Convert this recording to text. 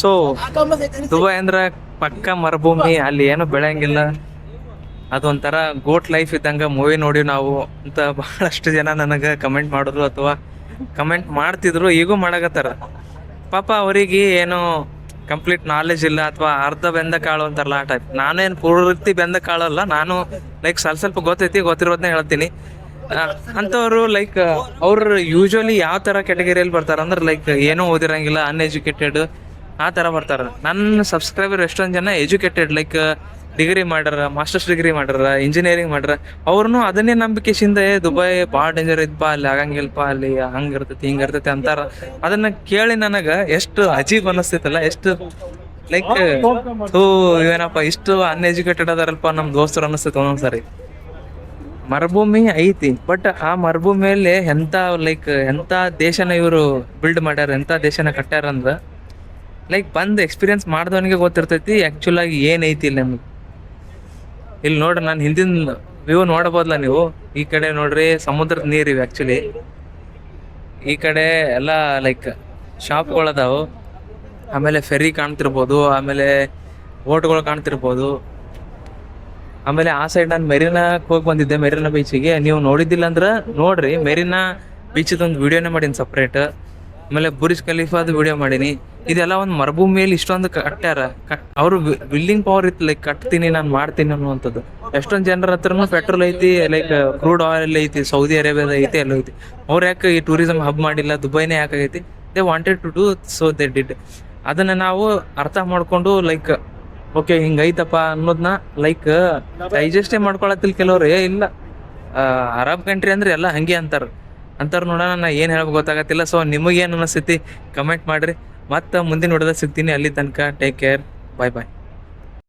So Dubai ಅಂದ್ರೆ ಪಕ್ಕ ಮರುಭೂಮಿ, ಅಲ್ಲಿ ಏನು ಬೆಳೆಯಂಗಿಲ್ಲ, ಅದೊಂಥರ ಗೋಟ್ ಲೈಫ್ ಇದ್ದಂಗೆ ಮೂವಿ ನೋಡಿ ನಾವು ಅಂತ ಬಹಳಷ್ಟು ಜನ ನನಗೆ ಕಮೆಂಟ್ ಮಾಡಿದ್ರು ಅಥವಾ ಕಮೆಂಟ್ ಮಾಡ್ತಿದ್ರು, ಈಗೂ ಮಾಡಕತ್ತಾರ. ಪಾಪ ಅವರಿಗೆ ಏನು ಕಂಪ್ಲೀಟ್ ನಾಲೆಜ್ ಇಲ್ಲ ಅಥವಾ ಅರ್ಧ ಬೆಂದ ಕಾಳು ಅಂತಾರಲ್ಲ ಆ ಟೈಪ್. ನಾನೇನು ಪೂರ್ತಿ ಬೆಂದ ಕಾಳಲ್ಲ, ನಾನು ಲೈಕ್ ಸ್ವಲ್ಪ ಗೊತ್ತೈತಿ, ಗೊತ್ತಿರೋದನ್ನ ಹೇಳ್ತೀನಿ. ಅಂಥವ್ರು ಲೈಕ್ ಅವ್ರು ಯೂಶ್ವಲಿ ಯಾವ ಥರ ಕ್ಯಾಟಗರಿಯಲ್ಲಿ ಬರ್ತಾರೆ ಅಂದ್ರೆ ಲೈಕ್ ಏನೂ ಓದಿರಂಗಿಲ್ಲ, ಅನ್ಎಜುಕೇಟೆಡ್ ಆ ಥರ ಬರ್ತಾರೆ. ನನ್ನ ಸಬ್ಸ್ಕ್ರೈಬರ್ ಎಷ್ಟೊಂದು ಜನ ಎಜುಕೇಟೆಡ್, ಲೈಕ್ ಡಿಗ್ರಿ ಮಾಡ್ಯಾರ, ಮಾಸ್ಟರ್ಸ್ ಡಿಗ್ರಿ ಮಾಡ್ಯಾರ, ಇಂಜಿನಿಯರಿಂಗ್ ಮಾಡ್ಯಾರ. ಅವ್ರನ್ನೂ ಅದನ್ನೇ ನಂಬಿಕೆಶಿಂದ ದುಬೈ ಭಾಳ ಡೇಂಜರ್ ಇದ್ಪಾ, ಅಲ್ಲಿ ಆಗಂಗಿಲ್ಲಪ್ಪ, ಅಲ್ಲಿ ಹಂಗಿರ್ತೈತಿ ಹಿಂಗಿರ್ತೈತಿ ಅಂತಾರ. ಅದನ್ನ ಕೇಳಿ ನನಗೆ ಎಷ್ಟು ಅಜೀಬ್ ಅನ್ನಿಸ್ತೈತಲ್ಲ, ಎಷ್ಟು ಲೈಕ್ ಏನಪ್ಪ ಇಷ್ಟು ಅನ್ಎಜುಕೇಟೆಡ್ ಅದಾರಲ್ಪ ನಮ್ಮ ದೋಸ್ತರು ಅನ್ನಿಸ್ತೈತೆ ಒಂದೊಂದ್ಸರಿ. ಮರುಭೂಮಿ ಐತಿ, ಬಟ್ ಆ ಮರುಭೂಮಿಯಲ್ಲಿ ಎಂಥ ದೇಶನ ಇವರು ಬಿಲ್ಡ್ ಮಾಡ್ಯಾರ, ಎಂಥ ದೇಶನ ಕಟ್ಟ್ಯಾರ ಅಂದ್ರೆ ಲೈಕ್ ಬಂದು ಎಕ್ಸ್ಪೀರಿಯನ್ಸ್ ಮಾಡಿದವನಿಗೆ ಗೊತ್ತಿರ್ತೈತಿ ಆ್ಯಕ್ಚುಲ್ ಆಗಿ ಏನೈತಿ ಇಲ್ಲಿ ನಮ್ಗೆ. ಇಲ್ಲಿ ನೋಡ್ರಿ, ನಾನು ಹಿಂದಿನ ವ್ಯೂ ನೋಡಬೋದಲ್ಲ ನೀವು. ಈ ಕಡೆ ನೋಡ್ರಿ ಸಮುದ್ರದ ನೀರಿವೆ ಆ್ಯಕ್ಚುಲಿ. ಈ ಕಡೆ ಎಲ್ಲ ಲೈಕ್ ಶಾಪ್ಗಳದಾವು, ಆಮೇಲೆ ಫೆರಿ ಕಾಣ್ತಿರ್ಬೋದು, ಆಮೇಲೆ ಬೋಟ್ಗಳು ಕಾಣ್ತಿರ್ಬೋದು. ಆಮೇಲೆ ಆ ಸೈಡ್ ನಾನು ಮೆರಿನಾಕ್ಕೆ ಹೋಗಿ ಬಂದಿದ್ದೆ, ಮೆರಿನಾ ಬೀಚಿಗೆ. ನೀವು ನೋಡಿದ್ದಿಲ್ಲ ಅಂದ್ರೆ ನೋಡ್ರಿ, ಮೆರಿನಾ ಬೀಚದೊಂದು ವಿಡಿಯೋನೇ ಮಾಡೀನಿ ಸಪ್ರೇಟ್. ಆಮೇಲೆ ಬುರ್ಜ್ ಖಲೀಫಾದ ವಿಡಿಯೋ ಮಾಡೀನಿ. ಇದೆಲ್ಲ ಒಂದು ಮರುಭೂಮಿಯಲ್ಲಿ ಇಷ್ಟೊಂದು ಕಟ್ಟ್ಯಾರ. ಅವರು ವಿಲ್ಲಿಂಗ್ ಪವರ್ ಇತ್ತು, ಲೈಕ್ ಕಟ್ತೀನಿ ನಾನು ಮಾಡ್ತೀನಿ ಅನ್ನುವಂಥದ್ದು. ಎಷ್ಟೊಂದು ಜನರ ಹತ್ರನೂ ಪೆಟ್ರೋಲ್ ಐತಿ, ಲೈಕ್ ಕ್ರೂಡ್ ಆಯಿಲ್ ಐತಿ, ಸೌದಿ ಅರೇಬಿಯಾದ ಐತಿ, ಎಲ್ಲ ಐತಿ. ಅವ್ರು ಯಾಕೆ ಈ ಟೂರಿಸಮ್ ಹಬ್ ಮಾಡಿಲ್ಲ, ದುಬೈನೇ ಯಾಕಾಗೈತಿ? They wanted to do, so they did. ಅದನ್ನು ನಾವು ಅರ್ಥ ಮಾಡ್ಕೊಂಡು ಲೈಕ್ ಓಕೆ ಹಿಂಗೈತಪ್ಪ ಅನ್ನೋದನ್ನ ಲೈಕ್ ಡೈಜೆಸ್ಟೇ ಮಾಡ್ಕೊಳತ್ತಿಲ್ಲ ಕೆಲವ್ರು. ಇಲ್ಲ ಅರಬ್ ಕಂಟ್ರಿ ಅಂದ್ರೆ ಎಲ್ಲ ಹಂಗೆ ಅಂತಾರ ನೋಡೋಣ. ನಾ ಏನು ಹೇಳ್ಬೇಕು ಗೊತ್ತಾಗತ್ತಿಲ್ಲ. ಸೊ ನಿಮಗೇನು ಅನಿಸ್ತೈತಿ ಕಮೆಂಟ್ ಮಾಡಿರಿ. ಮತ್ತು ಮುಂದಿನ ನೋಡೋದ ಸಿಗ್ತೀನಿ. ಅಲ್ಲಿ ತನಕ ಟೇಕ್ ಕೇರ್, ಬಾಯ್ ಬಾಯ್.